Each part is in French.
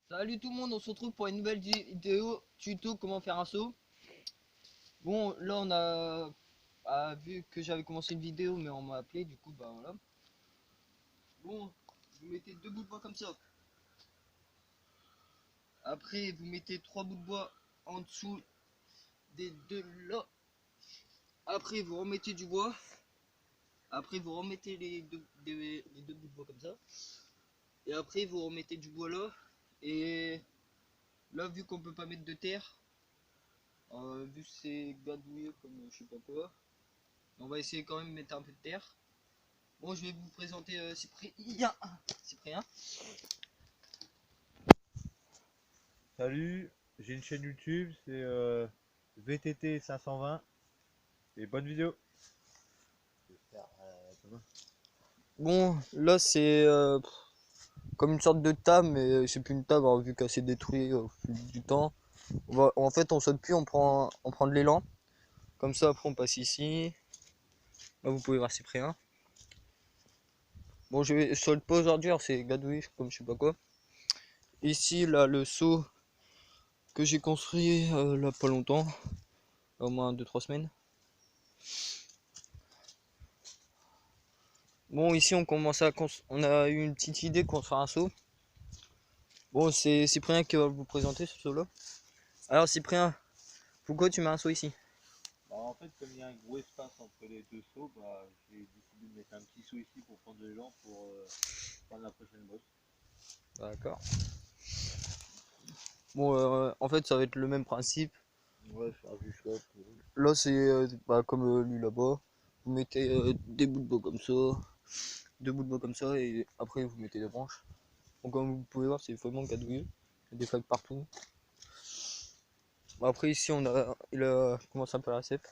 Salut tout le monde, on se retrouve pour une nouvelle vidéo tuto comment faire un saut. Bon, là on a vu que j'avais commencé une vidéo mais on m'a appelé, du coup bah voilà. Bon, vous mettez deux bouts de bois comme ça. Après vous mettez trois bouts de bois en dessous des deux là. Après vous remettez du bois. Après vous remettez les deux bouts de bois comme ça. Et après vous remettez du bois là. Et là vu qu'on peut pas mettre de terre, vu que c'est gadouillé comme je sais pas quoi, on va essayer quand même de mettre un peu de terre. Bon, je vais vous présenter Cyprien. Cyprien. Salut, j'ai une chaîne YouTube, c'est VTT 520 et bonne vidéo. Bon, là c'est comme une sorte de table, mais c'est plus une table hein, vu qu'elle s'est détruite au fil du temps. En fait, on saute plus, on prend de l'élan. Comme ça, après on passe ici. Là, vous pouvez voir Cyprien. Bon, je saute pas aujourd'hui, c'est gadouille comme je sais pas quoi. Ici, là, le seau que j'ai construit là pas longtemps, au moins 2-3 semaines. Bon, ici on commence on a eu une petite idée de construire un seau. Bon, c'est Cyprien qui va vous présenter ce seau-là. Alors Cyprien, pourquoi tu mets un seau ici? Bah, en fait, comme il y a un gros espace entre les deux sauts, j'ai décidé de mettre un petit saut ici pour prendre de l'élan pour prendre la prochaine bosse. D'accord. Bon, en fait, ça va être le même principe. Ouais, faire du choix pour... Là, c'est comme lui là-bas. Vous mettez des bouts de bois comme ça, deux bouts de bois comme ça, et après vous mettez des branches. Donc, comme vous pouvez voir, c'est vraiment gadouilleux. Il y a des feuilles partout. Bon, après, ici, il a commencé un peu la recette.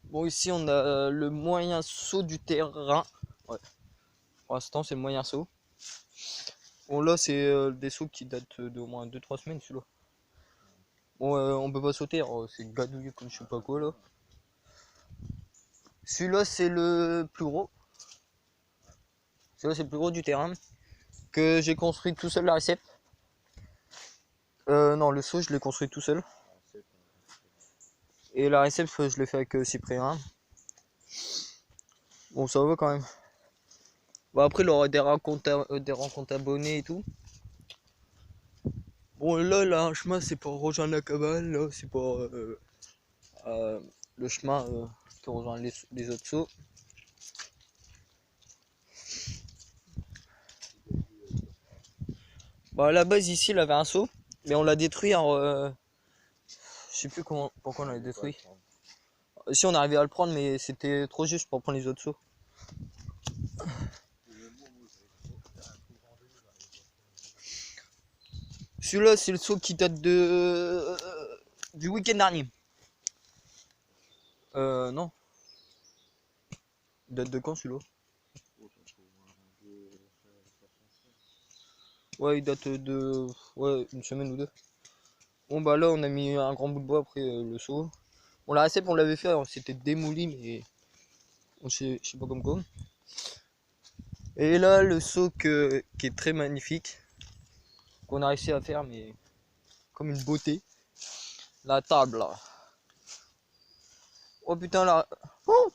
Bon, ici, on a le moyen saut du terrain. Ouais. Pour l'instant, c'est le moyen saut. Bon, là, c'est des sauts qui datent d'au moins 2-3 semaines, celui-là. Bon, on peut pas sauter, c'est gadouillé comme je sais pas quoi, là. Celui-là, c'est le plus gros. Celui-là, c'est le plus gros du terrain. Que j'ai construit tout seul, la récepte. Non, le saut, je l'ai construit tout seul. Et la récepte, je l'ai fait avec Cyprien. Bon, ça va quand même. Bon, après, il aura des rencontres abonnés et tout. Bon, là, un chemin, c'est pour rejoindre la cabane. Là, c'est pour le chemin qui rejoint les autres sauts. Bon, à la base, ici, il avait un saut. Mais on l'a détruit. Je sais plus pourquoi on l'a détruit. Si on arrivait à le prendre, mais c'était trop juste pour prendre les autres sauts. Celui-là, c'est le saut qui date du week-end dernier. Non. Il date de quand celui-là? Ouais, il date de une semaine ou deux. Bon, bah là, on a mis un grand bout de bois après le saut. Bon, la recette, on l'avait fait, c'était démoli, mais je sais pas comme quoi. Et là, le saut qui est très magnifique, qu'on a réussi à faire, mais comme une beauté. La table, là. Oh putain, là. Oh,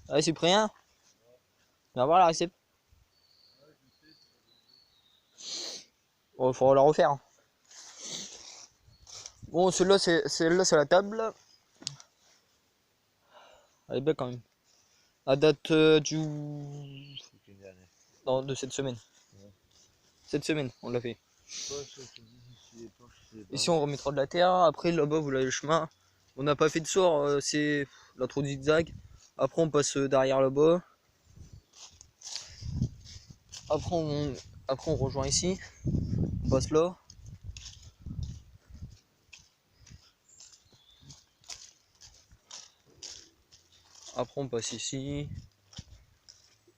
allez, Cyprien. Viens voir la recette. Bon, il faudra la refaire. Hein. Bon, celle-là, c'est la table. Elle est belle quand même. Elle date non, de cette semaine. Ouais. Cette semaine, on l'a fait. Ici, on remettra de la terre. Après, là-bas, vous avez le chemin. On n'a pas fait de sort, c'est la trop de zigzag. Après, on passe derrière là-bas. Après, on rejoint ici. On passe là. Après, on passe ici.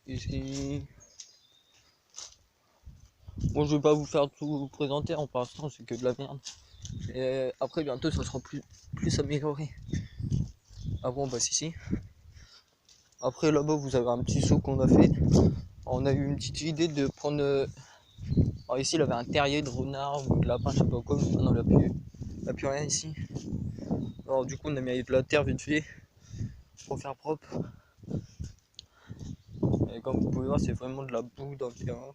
Ici. Bon, je vais pas vous faire tout présenter. Pour l'instant, c'est que de la merde. Et après, bientôt, ça sera plus amélioré. Après, on passe ici. Après, là-bas, vous avez un petit saut qu'on a fait. On a eu une petite idée de prendre. Alors ici, il avait un terrier de renard ou de lapin, je sais pas quoi. Maintenant, il n'y a plus rien ici. Alors, du coup, on a mis de la terre vite fait pour faire propre. Et comme vous pouvez voir, c'est vraiment de la boue dans le terrain.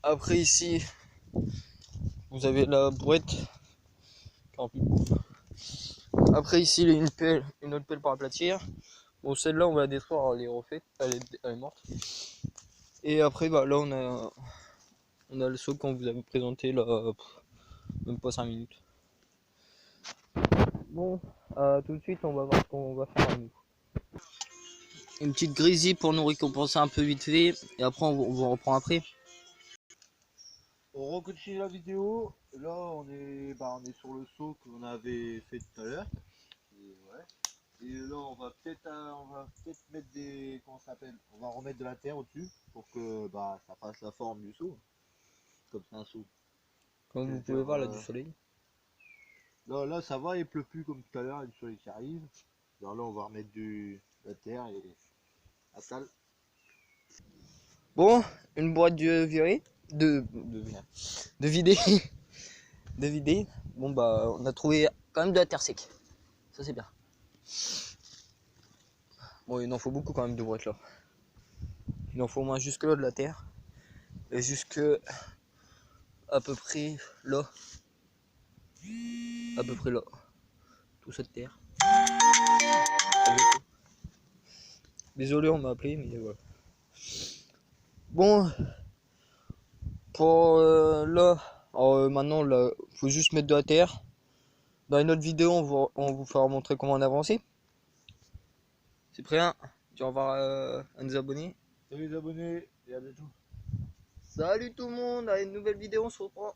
Après, ici, vous avez la brouette qui est remplie de boue. Après, ici, il y a une autre pelle pour aplatir. Bon, celle-là, on va la détruire, elle est refaite, elle est morte. Et après, bah, là, on a le saut qu'on vous avait présenté là, même pas 5 minutes. Bon, tout de suite, on va voir ce qu'on va faire à nous. Une petite grésille pour nous récompenser un peu vite fait, et après, on vous reprend après. On recontinue la vidéo. Là, on est sur le saut qu'on avait fait tout à l'heure. Et, ouais. Et là, on va peut-être mettre des, comment ça s'appelle? On va remettre de la terre au-dessus pour que ça fasse la forme du saut. Comme c'est un saut. Comme vous pouvez C'est-à-dire, voir, là, du soleil. là, ça va, il pleut plus comme tout à l'heure, il y a du soleil qui arrive. Alors là, on va remettre de la terre et la salle. Bon, une boîte de virée, de vider, de vider. Bon bah, on a trouvé quand même de la terre sec. Ça c'est bien. Bon, il en faut beaucoup quand même de boîtes là. Il en faut au moins jusque là de la terre et jusque à peu près là, à peu près là. Tout cette terre. Désolé, on m'a appelé, mais voilà. Bon, pour là, alors, maintenant là, faut juste mettre de la terre. Dans une autre vidéo, on vous fera montrer comment on avancer. C'est prêt, hein? Tu vas revoir à nos abonnés. Salut les abonnés et à bientôt. Salut tout le monde, à une nouvelle vidéo, on se reprend.